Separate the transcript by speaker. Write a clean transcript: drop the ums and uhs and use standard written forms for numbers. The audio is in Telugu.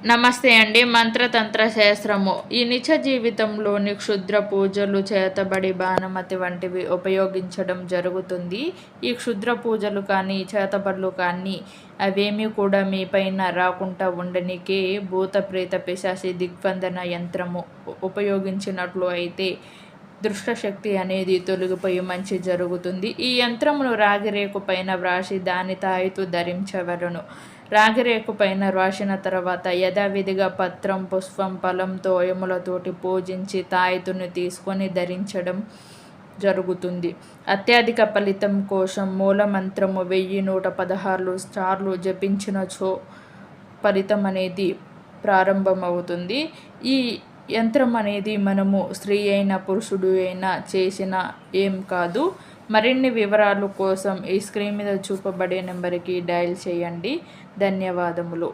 Speaker 1: నమస్తే అండి. మంత్రతంత్ర శాస్త్రము. ఈ నిజ జీవితంలోని క్షుద్ర పూజలు, చేతబడి, బాణమతి వంటివి ఉపయోగించడం జరుగుతుంది. ఈ క్షుద్ర పూజలు కానీ, చేతబడులు కానీ అవేమీ కూడా మీ పైన రాకుండా ఉండనికే భూత ప్రేత పిశాచి దిగ్బంధన యంత్రము ఉపయోగించినట్లు అయితే దుష్టశక్తి అనేది తొలగిపోయి మంచి జరుగుతుంది. ఈ యంత్రమును రాగిరేకు పైన వ్రాసి దాని తాయితూ ధరించవలను. రాగిరేకు పైన వ్రాసిన తర్వాత యథావిధిగా పత్రం, పుష్పం, ఫలం, తోయములతోటి పూజించి తాయితుని తీసుకొని ధరించడం జరుగుతుంది. అత్యధిక ఫలితం కోసం మూలమంత్రము 1116 సార్లు జపించినచో ఫలితం అనేది ప్రారంభమవుతుంది. ఈ యంత్రం అనేది మనము స్త్రీ అయినా పురుషుడు అయినా చేసిన ఏం కాదు. మరిన్ని వివరాల కోసం ఈ స్క్రీన్ మీద చూపబడే నెంబర్కి డయల్ చేయండి. ధన్యవాదములు.